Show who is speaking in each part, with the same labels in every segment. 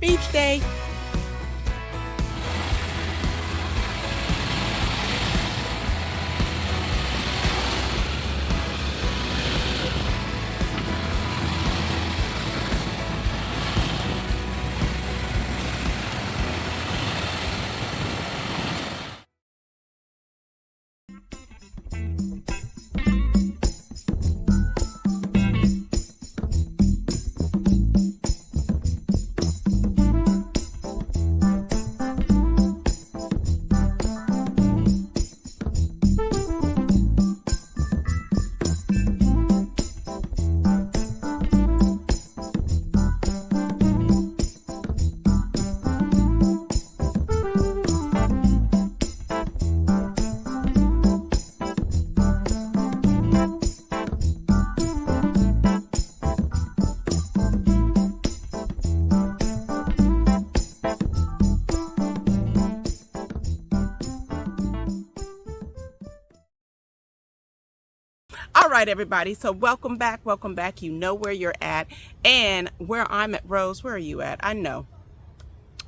Speaker 1: Beach day. All right, everybody. So welcome back. Welcome back. You know where you're at and where I'm at. Rose, where are you at? I know.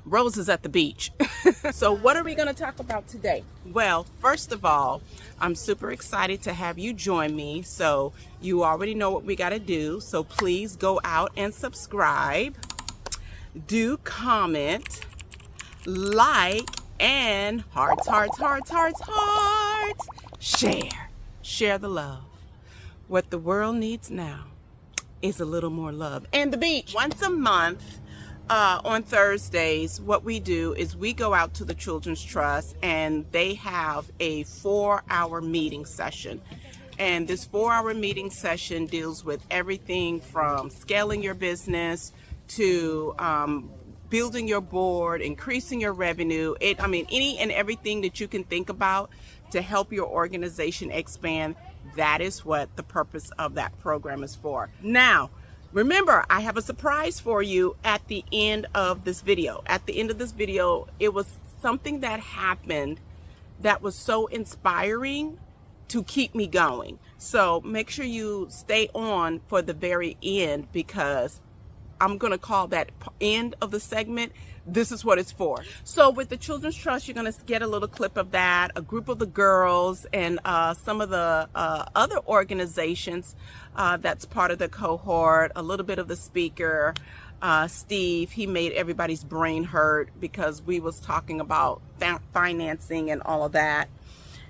Speaker 1: Rose is at the beach. So what are we going to talk about today? Well, first of all, I'm super excited to have you join me. So you already know what we got to do. So please go out and subscribe, do comment, like, and hearts, share the love. What the world needs now is a little more love. And the beach. Once a month on Thursdays, what we do is we go out to the Children's Trust and they have a 4-hour meeting session. And this 4-hour meeting session deals with everything from scaling your business to building your board, increasing your revenue. Any and everything that you can think about to help your organization expand. That is what the purpose of that program is for. Now, remember, I have a surprise for you at the end of this video. At the end of this video, it was something that happened that was so inspiring to keep me going. So make sure you stay on for the very end, because I'm going to call that end of the segment. This is what it's for. So with the Children's Trust, you're going to get a little clip of that, a group of the girls and some of the other organizations that's part of the cohort, a little bit of the speaker, Steve. He made everybody's brain hurt because we was talking about financing and all of that.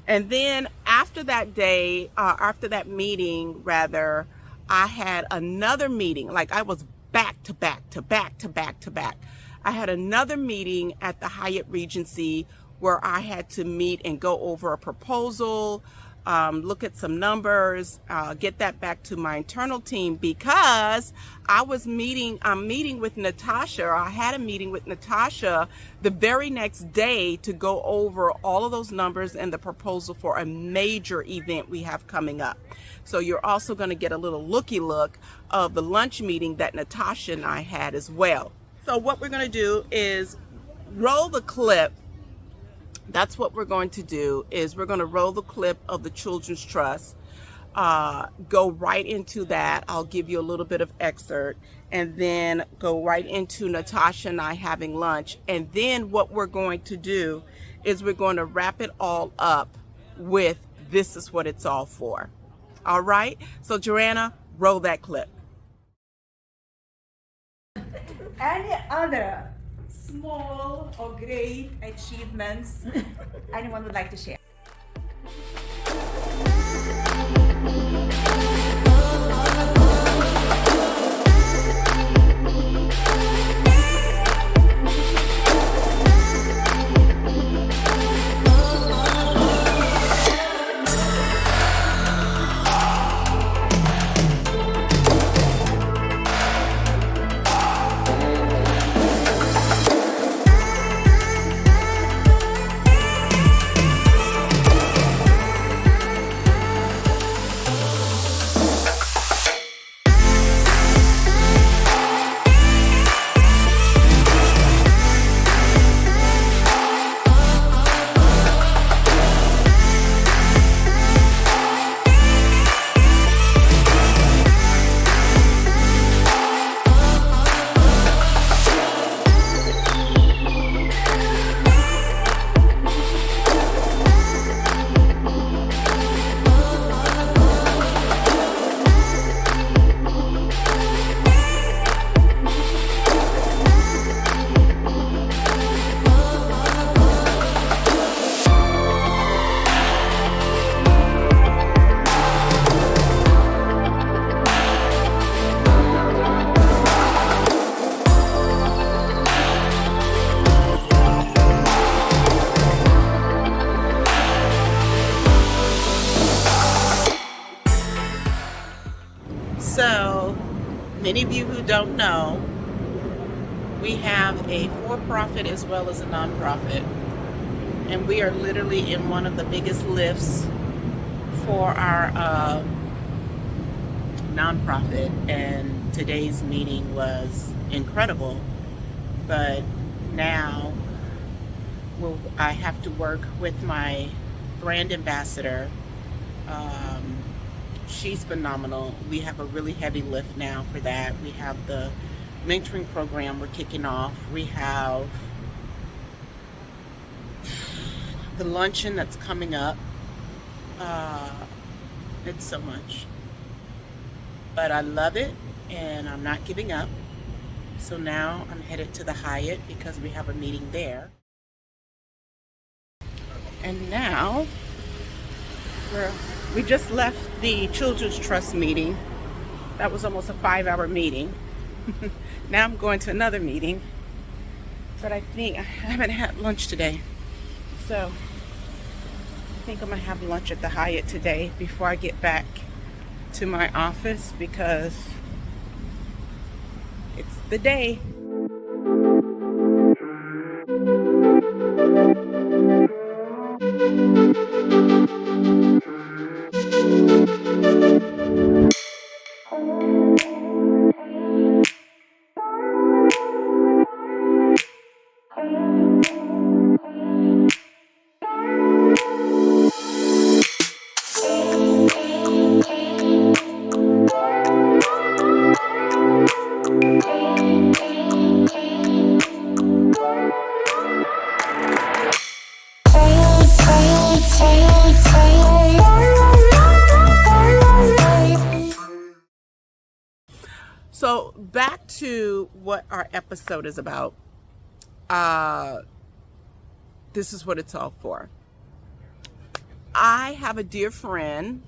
Speaker 1: And then after that day, after that meeting, rather, I had another meeting. Like I was back to back. I had another meeting at the Hyatt Regency where I had to meet and go over a proposal, look at some numbers, get that back to my internal team, because I'm meeting with Natasha. I had a meeting with Natasha the very next day to go over all of those numbers and the proposal for a major event we have coming up. So you're also going to get a little looky look of the lunch meeting that Natasha and I had as well. So what we're going to do is roll the clip. That's what we're going to do, is we're going to roll the clip of the Children's Trust, go right into that. I'll give you a little bit of excerpt, and then go right into Natasha and I having lunch. And then what we're going to do is we're going to wrap it all up with this is what it's all for. All right? So Joanna, roll that clip.
Speaker 2: Any other small or great achievements anyone would like to share?
Speaker 1: Many of you who don't know, we have a for-profit as well as a non-profit. And we are literally in one of the biggest lifts for our nonprofit, and today's meeting was incredible. But now I have to work with my brand ambassador. She's phenomenal. We have a really heavy lift now for that. We have the mentoring program we're kicking off. We have the luncheon that's coming up. It's so much, but I love it and I'm not giving up. So now I'm headed to the Hyatt because we have a meeting there. And now we just left the Children's Trust meeting. That was almost a 5-hour meeting. Now I'm going to another meeting, but I think I haven't had lunch today. So I think I'm gonna have lunch at the Hyatt today before I get back to my office because it's the day. So back to what our episode is about. This is what it's all for. I have a dear friend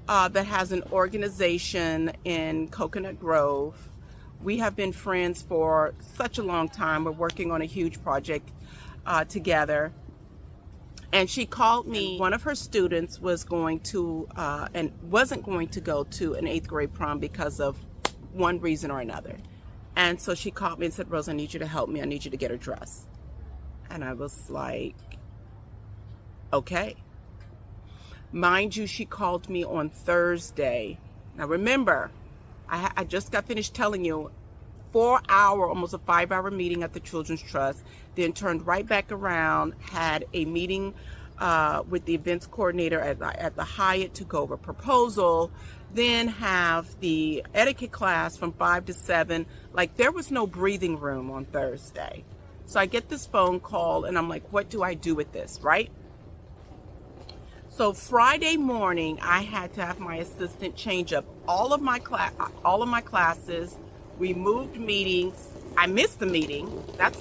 Speaker 1: that has an organization in Coconut Grove. We have been friends for such a long time. We're working on a huge project together. And she called me. One of her students was going to and wasn't going to go to an 8th grade prom because of one reason or another. And so she called me and said, Rose, I need you to help me. I need you to get her dressed. And I was like, okay. Mind you, she called me on Thursday. Now remember, I just got finished telling you, 4-hour, almost a 5-hour meeting at the Children's Trust, then turned right back around, had a meeting with the events coordinator at the Hyatt to go over proposal, then have the etiquette class from 5 to 7. Like, there was no breathing room on Thursday. So I get this phone call and I'm like, what do I do with this, right? So Friday morning, I had to have my assistant change up all of my classes. We moved meetings. I missed the meeting.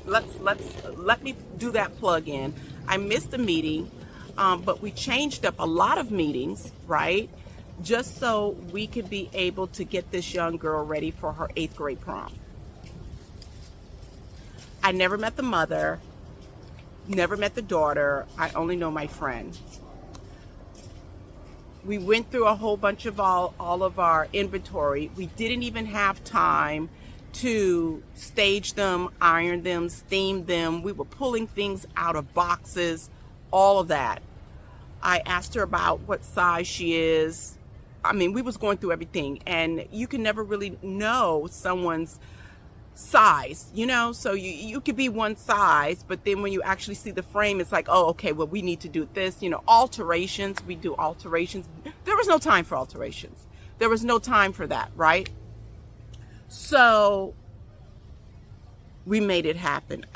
Speaker 1: Let me do that plug in. I missed the meeting, but we changed up a lot of meetings, right? Just so we could be able to get this young girl ready for her 8th grade prom. I never met the mother, never met the daughter. I only know my friend. We went through a whole bunch of all of our inventory. We didn't even have time to stage them, iron them, steam them. We were pulling things out of boxes, all of that. I asked her about what size she is. I mean, we was going through everything, and you can never really know someone's size, you know? So you could be one size, but then when you actually see the frame, it's like, oh, okay, well, we need to do this, you know, alterations. We do alterations. There was no time for alterations. There was no time for that, right? So we made it happen.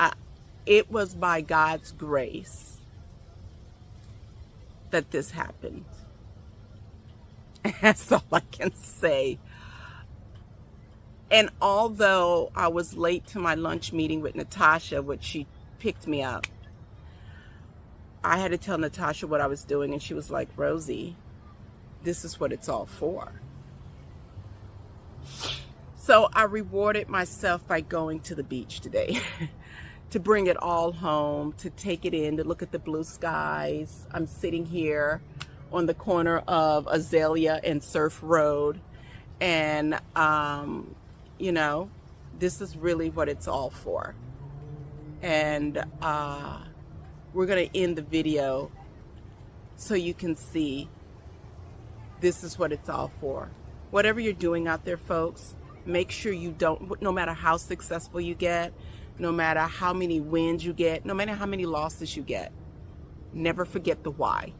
Speaker 1: It was by God's grace that this happened. That's all I can say. And although I was late to my lunch meeting with Natasha, which she picked me up, I had to tell Natasha what I was doing, and she was like, Rosie, this is what it's all for. So I rewarded myself by going to the beach today to bring it all home, to take it in, to look at the blue skies. I'm sitting here on the corner of Azalea and Surf Road, And, you know, this is really what it's all for. And we're going to end the video so you can see this is what it's all for. Whatever you're doing out there, folks, make sure you don't, no matter how successful you get, no matter how many wins you get, no matter how many losses you get, never forget the why.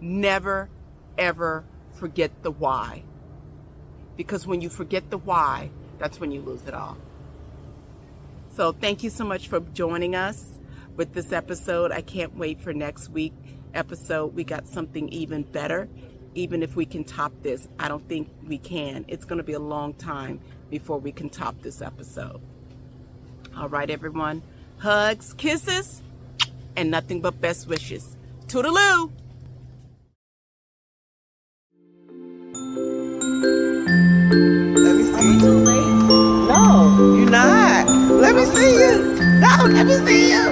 Speaker 1: Never, ever forget the why. Because when you forget the why, that's when you lose it all. So thank you so much for joining us with this episode. I can't wait for next week's episode. We got something even better. Even if we can top this, I don't think we can. It's going to be a long time before we can top this episode. All right, everyone. Hugs, kisses, and nothing but best wishes. Toodaloo!
Speaker 3: Let me see.
Speaker 2: Are we too late?
Speaker 3: No, you're not. Let me see you. No, let me see you.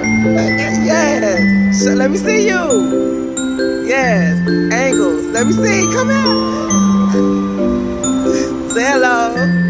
Speaker 3: Yes. So let me see you. Yes. Angles. Let me see. Come here. Say hello.